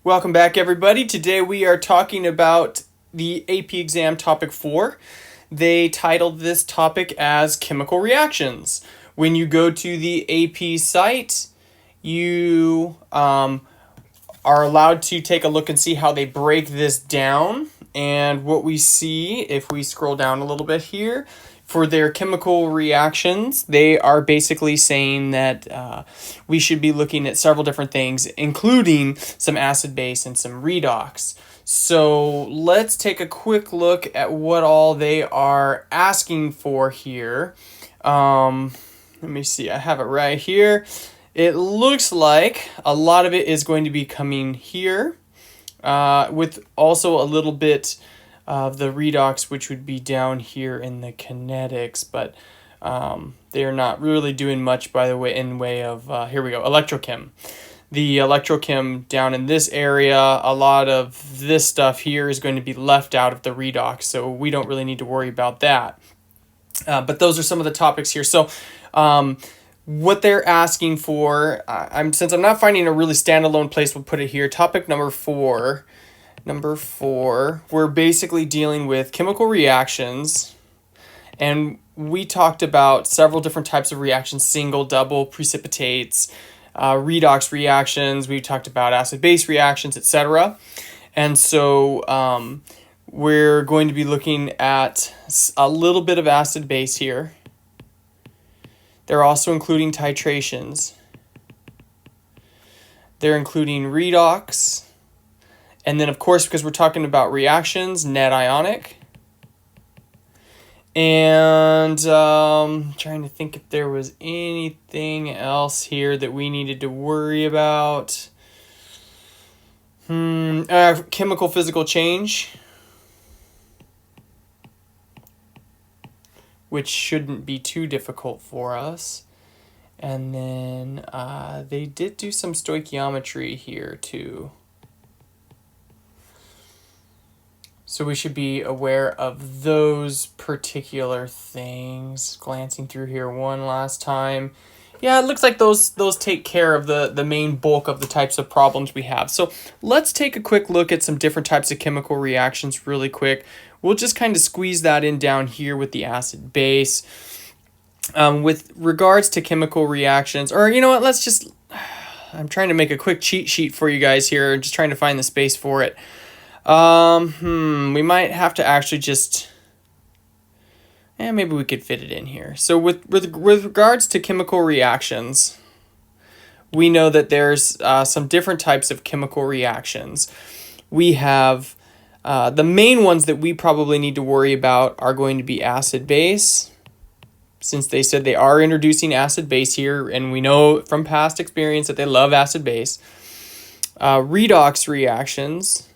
Welcome back, everybody. Today we are talking about the AP exam topic 4. They titled this topic as chemical reactions. When you go to the AP site, you are allowed to take a look and see how they break this down. And what we see, if we scroll down a little bit here, for their chemical reactions, they are basically saying that we should be looking at several different things, including some acid base and some redox. So let's take a quick look at what all they are asking for here. Let me see, I have it right here. It looks like a lot of it is going to be coming here, with also a little bit of the redox, which would be down here in the kinetics, but they're not really doing much by the way in way of here we go, electrochem. The electrochem down in this area, a lot of this stuff here is going to be left out of the redox, so we don't really need to worry about that. But those are some of the topics here. So what they're asking for, since I'm not finding a really standalone place, we'll put it here. Topic number 4, we're basically dealing with chemical reactions, and we talked about several different types of reactions: single, double, precipitates, redox reactions. We talked about acid-base reactions, etc. And so we're going to be looking at a little bit of acid-base here. They're also including titrations. They're including redox. And then, of course, because we're talking about reactions, net ionic. And trying to think if there was anything else here that we needed to worry about. Chemical physical change, which shouldn't be too difficult for us. And then they did do some stoichiometry here too. So we should be aware of those particular things. Glancing through here one last time. Yeah, it looks like those take care of the main bulk of the types of problems we have. So let's take a quick look at some different types of chemical reactions really quick. We'll just kind of squeeze that in down here with the acid base. With regards to chemical reactions, or you know what, I'm trying to make a quick cheat sheet for you guys here, just trying to find the space for it. We might have to actually maybe we could fit it in here. So with regards to chemical reactions, we know that there's some different types of chemical reactions. We have the main ones that we probably need to worry about are going to be acid-base, since they said they are introducing acid-base here, and we know from past experience that they love acid-base. Redox reactions.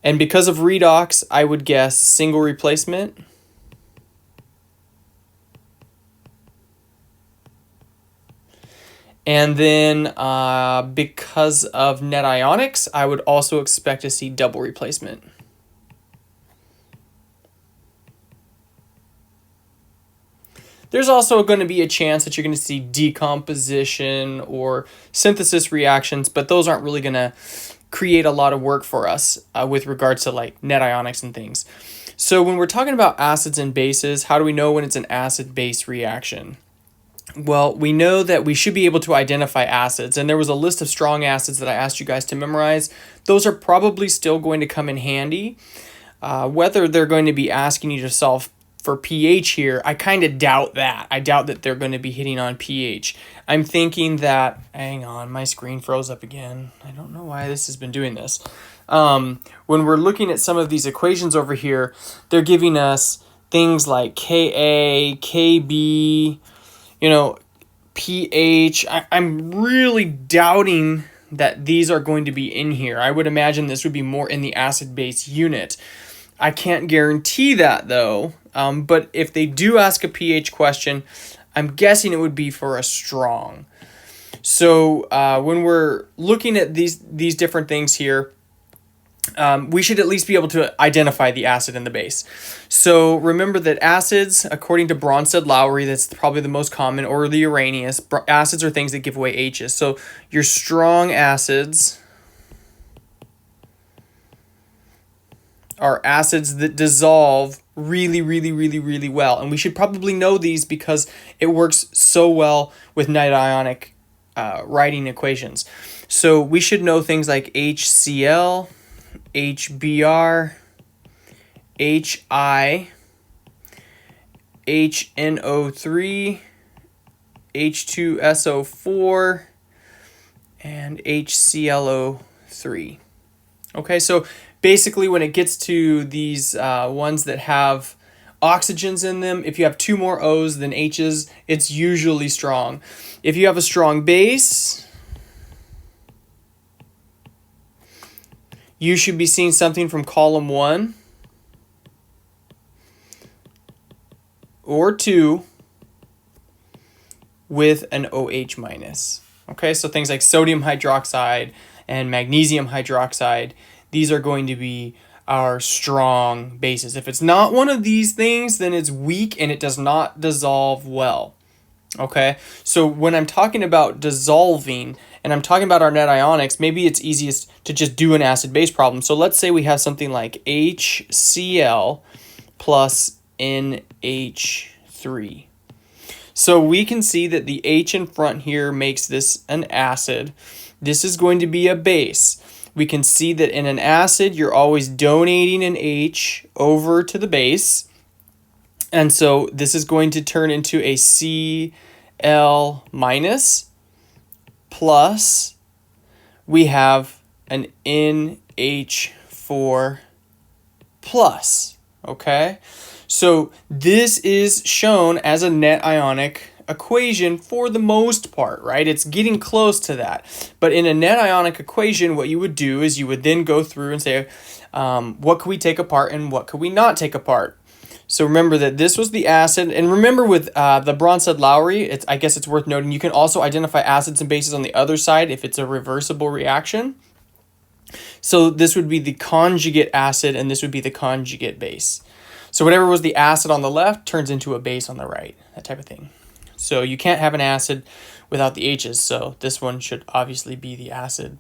And because of redox, I would guess single replacement. And then because of net ionics, I would also expect to see double replacement. There's also going to be a chance that you're going to see decomposition or synthesis reactions, but those aren't really going to create a lot of work for us with regards to like net ionics and things. So when we're talking about acids and bases, how do we know when it's an acid-base reaction? Well, we know that we should be able to identify acids, and there was a list of strong acids that I asked you guys to memorize. Those are probably still going to come in handy. Whether they're going to be asking you to solve for pH here, I kind of doubt that. I doubt that they're going to be hitting on pH. I'm thinking that, hang on, my screen froze up again. I don't know why this has been doing this. When we're looking at some of these equations over here, they're giving us things like Ka, Kb, pH. I'm really doubting that these are going to be in here. I would imagine this would be more in the acid-base unit. I can't guarantee that though, but if they do ask a pH question, I'm guessing it would be for a strong. So when we're looking at these different things here, we should at least be able to identify the acid and the base. So remember that acids, according to Bronsted-Lowry, that's probably the most common, or the Arrhenius, acids are things that give away H's. So your strong acids are acids that dissolve really, really, really, really well. And we should probably know these because it works so well with net ionic writing equations. So we should know things like HCl, HBr, HI, HNO3, H2SO4, and HClO3. Okay, so basically when it gets to these ones that have oxygens in them, if you have two more O's than H's, it's usually strong. If you have a strong base, you should be seeing something from column 1 or 2 with an OH minus. Okay, so things like sodium hydroxide and magnesium hydroxide, these are going to be our strong bases. If it's not one of these things, then it's weak and it does not dissolve well. Okay, so when I'm talking about dissolving and I'm talking about our net ionics, maybe it's easiest to just do an acid-base problem. So let's say we have something like HCl plus NH3. So we can see that the H in front here makes this an acid. This is going to be a base. We can see that in an acid, you're always donating an H over to the base. And so this is going to turn into a Cl minus plus we have an NH4 plus. Okay? So this is shown as a net ionic equation for the most part, right? It's getting close to that. But in a net ionic equation, what you would do is you would then go through and say, what could we take apart and what could we not take apart? So remember that this was the acid. And remember with the Bronsted-Lowry, I guess it's worth noting, you can also identify acids and bases on the other side if it's a reversible reaction. So this would be the conjugate acid and this would be the conjugate base. So whatever was the acid on the left turns into a base on the right, that type of thing. So you can't have an acid without the H's, so this one should obviously be the acid.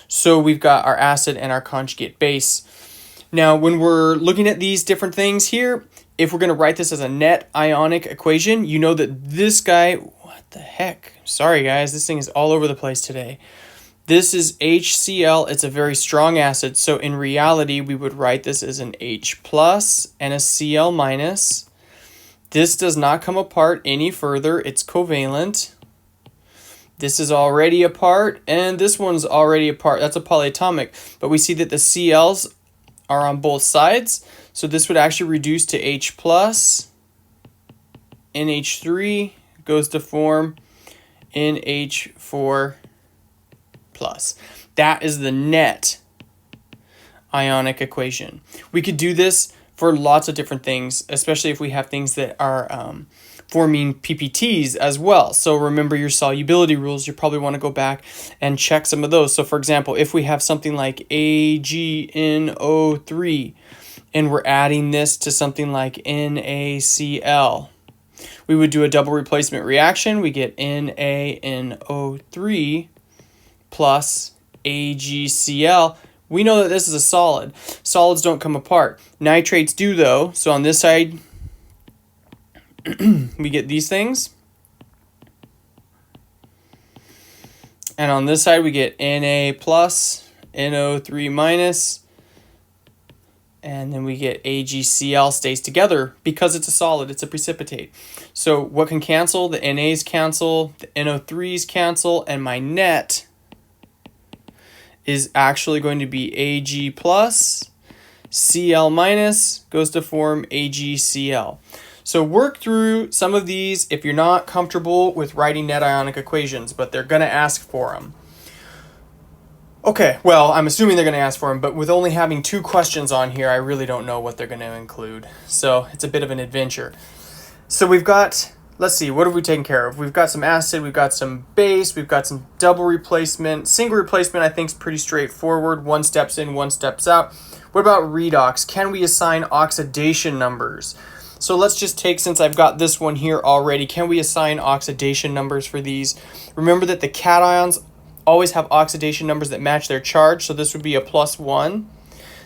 So we've got our acid and our conjugate base. Now, when we're looking at these different things here, if we're going to write this as a net ionic equation, you know that this guy, what the heck? Sorry, guys, this thing is all over the place today. This is HCl. It's a very strong acid. So in reality, we would write this as an H plus and a Cl minus. This does not come apart any further. It's covalent. This is already apart, and this one's already apart. That's a polyatomic. But we see that the Cl's are on both sides. So this would actually reduce to H plus. NH3 goes to form NH4 plus. That is the net ionic equation. We could do this for lots of different things, especially if we have things that are forming PPTs as well. So remember your solubility rules. You probably want to go back and check some of those. So for example, if we have something like AgNO3 and we're adding this to something like NaCl, we would do a double replacement reaction. We get NaNO3 plus AgCl. We know that this is a solid. Solids don't come apart. Nitrates do though. So on this side, we get these things. And on this side, we get Na plus, NO3 minus, and then we get AgCl stays together because it's a solid, it's a precipitate. So what can cancel? The NAs cancel, the NO3s cancel, and my net is actually going to be Ag plus, Cl minus goes to form AgCl. So work through some of these if you're not comfortable with writing net ionic equations, but they're going to ask for them. Okay, well, I'm assuming they're going to ask for them, but with only having 2 questions on here, I really don't know what they're going to include. So it's a bit of an adventure. So we've got, let's see, what have we taken care of? We've got some acid, we've got some base, we've got some double replacement. Single replacement I think is pretty straightforward. One steps in, one steps out. What about redox? Can we assign oxidation numbers? So let's just take, since I've got this one here already, can we assign oxidation numbers for these? Remember that the cations always have oxidation numbers that match their charge, so this would be a +1.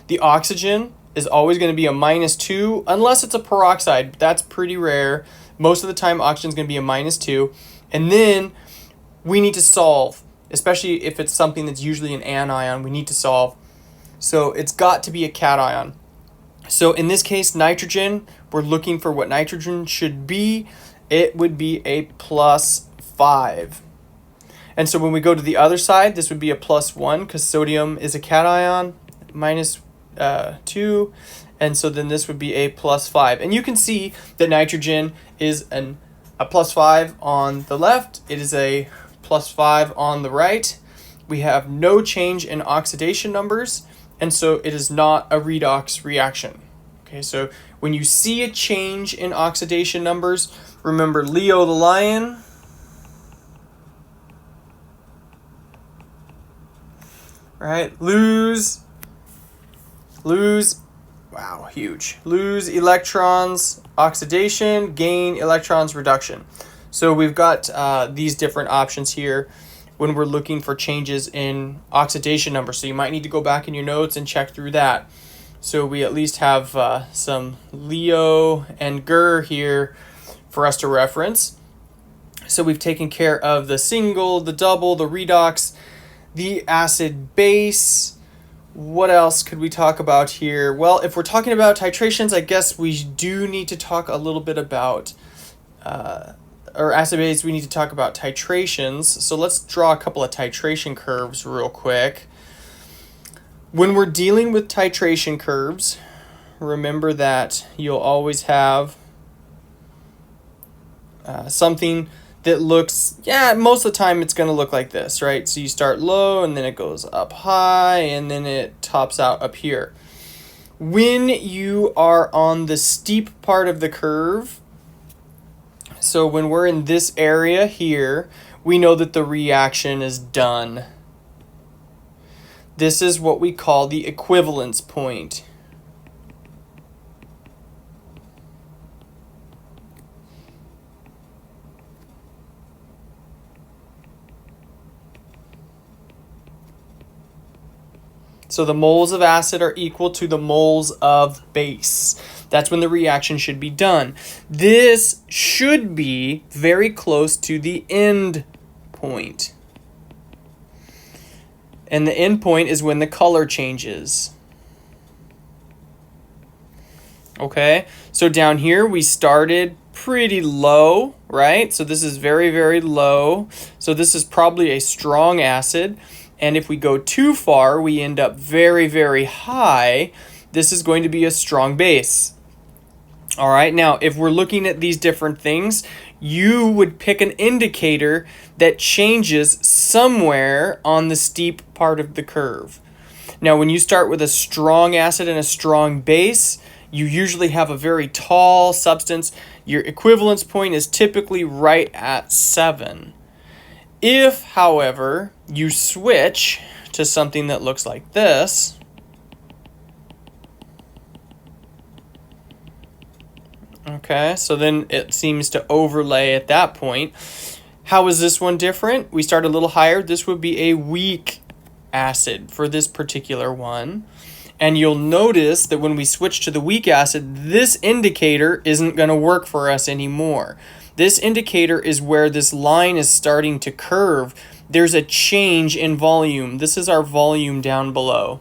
The oxygen is always going to be a -2, unless it's a peroxide. That's pretty rare. Most of the time, oxygen is going to be a -2. And then we need to solve, especially if it's something that's usually an anion, we need to solve. So it's got to be a cation. So in this case, nitrogen, we're looking for what nitrogen should be. It would be a +5. And so when we go to the other side, this would be a +1 because sodium is a cation, -2. And so then this would be a +5. And you can see that nitrogen is a +5 on the left. It is a +5 on the right. We have no change in oxidation numbers, and so it is not a redox reaction. Okay, so when you see a change in oxidation numbers, remember Leo the lion. Right? Lose, wow, huge. Lose electrons, oxidation, gain electrons, reduction. So we've got these different options here when we're looking for changes in oxidation numbers. So you might need to go back in your notes and check through that. So we at least have some Leo and Ger here for us to reference. So we've taken care of the single, the double, the redox, the acid base. What else could we talk about here? Well, if we're talking about titrations, I guess we do need to talk a little bit about, or acid base, we need to talk about titrations. So let's draw a couple of titration curves real quick. When we're dealing with titration curves, remember that you'll always have something that looks, most of the time it's going to look like this, right? So you start low and then it goes up high and then it tops out up here. When you are on the steep part of the curve, so when we're in this area here, we know that the reaction is done. This is what we call the equivalence point. So the moles of acid are equal to the moles of base. That's when the reaction should be done. This should be very close to the end point. And the end point is when the color changes. Okay, so down here we started pretty low, right? So this is very, very low. So this is probably a strong acid. And if we go too far, we end up very, very high. This is going to be a strong base. All right, now if we're looking at these different things, you would pick an indicator that changes somewhere on the steep part of the curve. Now, when you start with a strong acid and a strong base, you usually have a very tall substance. Your equivalence point is typically right at 7. If, however, you switch to something that looks like this, okay, so then it seems to overlay at that point. How is this one different? We start a little higher. This would be a weak acid for this particular one. And you'll notice that when we switch to the weak acid, this indicator isn't going to work for us anymore. This indicator is where this line is starting to curve. There's a change in volume. This is our volume down below.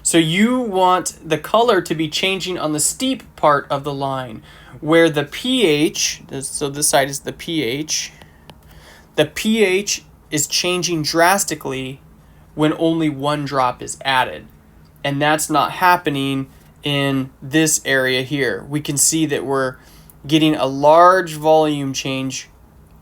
So you want the color to be changing on the steep part of the line, where the pH, so this side is the pH is changing drastically when only one drop is added. And that's not happening in this area here. We can see that we're getting a large volume change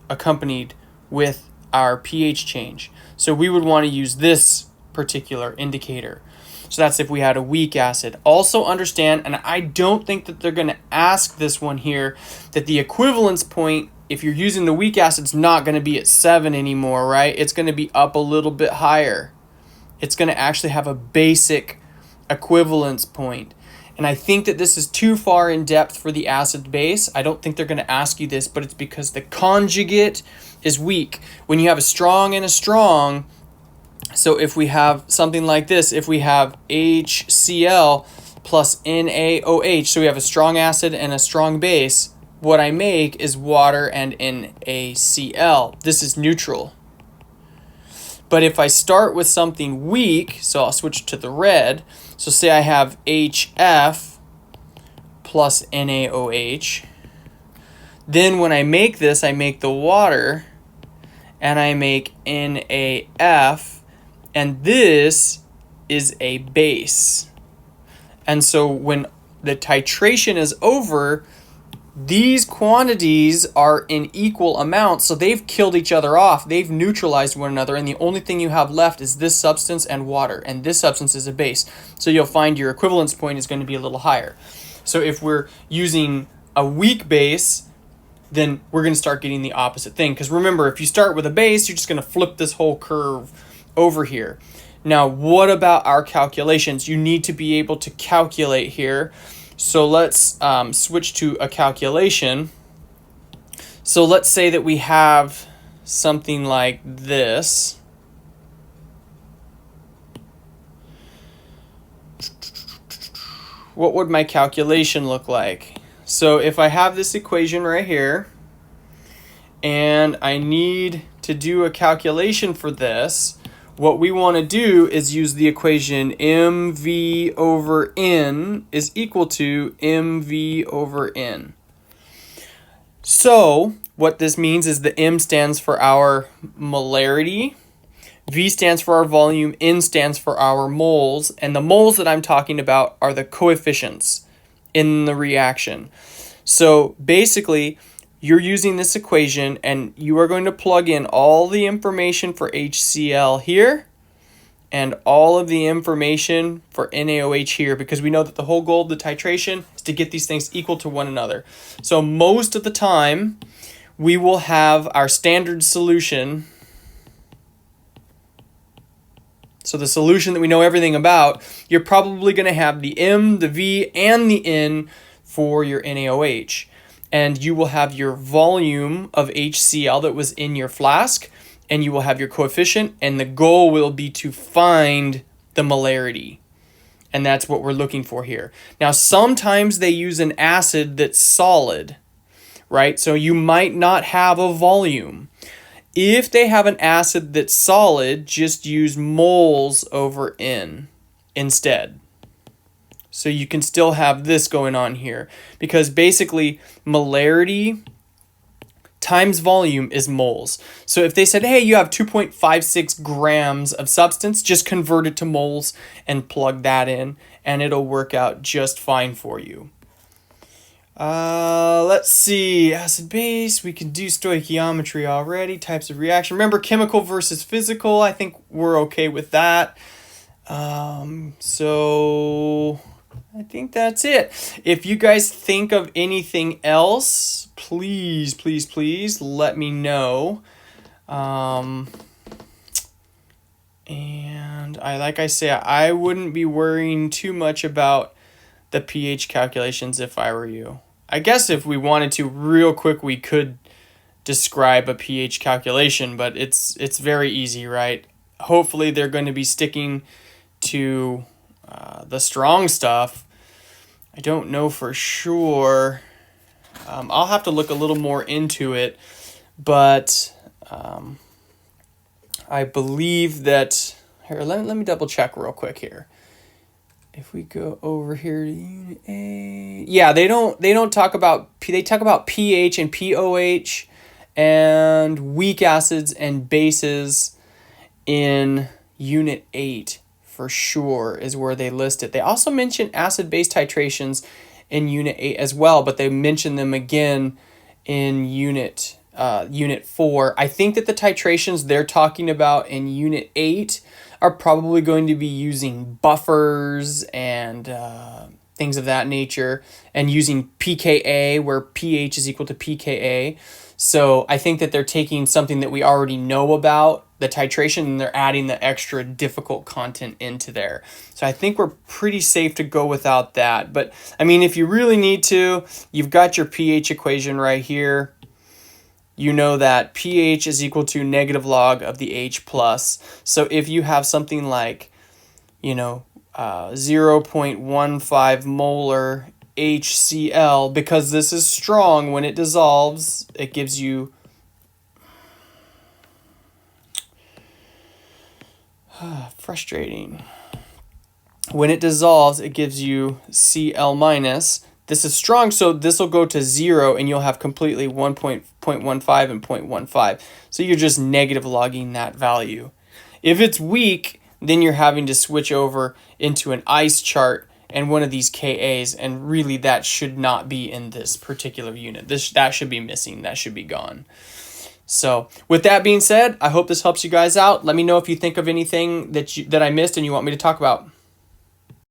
accompanied with our pH change. So we would want to use this particular indicator. So that's if we had a weak acid. Also understand, and I don't think that they're going to ask this one here, that the equivalence point, if you're using the weak acid, it's not going to be at 7 anymore, right? It's going to be up a little bit higher. It's going to actually have a basic equivalence point. And I think that this is too far in depth for the acid base. I don't think they're going to ask you this, but it's because the conjugate is weak. When you have a strong and a strong, so if we have something like this, if we have HCl plus NaOH, so we have a strong acid and a strong base, what I make is water and NaCl. This is neutral. But if I start with something weak, so I'll switch to the red. So say I have HF plus NaOH. Then when I make this, I make the water and I make NaF, and this is a base. And so when the titration is over, these quantities are in equal amounts, so they've killed each other off. They've neutralized one another, and the only thing you have left is this substance and water, and this substance is a base. So you'll find your equivalence point is going to be a little higher. So if we're using a weak base, then we're going to start getting the opposite thing. Because remember, if you start with a base, you're just going to flip this whole curve over here. Now, what about our calculations? You need to be able to calculate here. So let's switch to a calculation. So let's say that we have something like this. What would my calculation look like? So if I have this equation right here, and I need to do a calculation for this, what we want to do is use the equation mv over n is equal to mv over n. So what this means is the m stands for our molarity, v stands for our volume, n stands for our moles, and the moles that I'm talking about are the coefficients in the reaction. So basically, you're using this equation and you are going to plug in all the information for HCl here and all of the information for NaOH here, because we know that the whole goal of the titration is to get these things equal to one another. So most of the time, we will have our standard solution. So the solution that we know everything about, you're probably going to have the M, the V, and the N for your NaOH. And you will have your volume of HCl that was in your flask, and you will have your coefficient, and the goal will be to find the molarity. And that's what we're looking for here. Now, sometimes they use an acid that's solid, right? So you might not have a volume. If they have an acid that's solid, just use moles over N instead. So you can still have this going on here, because basically molarity times volume is moles. So if they said, hey, you have 2.56 grams of substance, just convert it to moles and plug that in, and it'll work out just fine for you. Let's see, acid base, we can do stoichiometry already, types of reaction. Remember, chemical versus physical, I think we're okay with that. So I think that's it. If you guys think of anything else, please, please, please let me know. And like I say, I wouldn't be worrying too much about the pH calculations if I were you. I guess if we wanted to real quick, we could describe a pH calculation, but it's very easy, right? Hopefully they're going to be sticking to the strong stuff. I don't know for sure. I'll have to look a little more into it, but I believe that here. Let me double check real quick here. If we go over here to Unit A, yeah, they don't talk about they talk about pH and pOH and weak acids and bases in Unit 8 for sure is where they list it. They also mention acid-base titrations in Unit 8 as well, but they mention them again in Unit 4. I think that the titrations they're talking about in Unit 8 are probably going to be using buffers and things of that nature, and using pKa where pH is equal to pKa. So I think that they're taking something that we already know about the titration, and they're adding the extra difficult content into there. So I think we're pretty safe to go without that. But I mean, if you really need to, you've got your pH equation right here. You know that pH is equal to negative log of the H plus. So if you have something like, 0.15 molar HCl, because this is strong, when it dissolves, it gives you frustrating. When it dissolves, it gives you Cl minus. This is strong, so this will go to 0, and you'll have completely 1.15 and 0.15. So you're just negative logging that value. If it's weak, then you're having to switch over into an ice chart and one of these KAs, and really that should not be in this particular unit. That should be missing. That should be gone. So with that being said, I hope this helps you guys out. Let me know if you think of anything that I missed and you want me to talk about.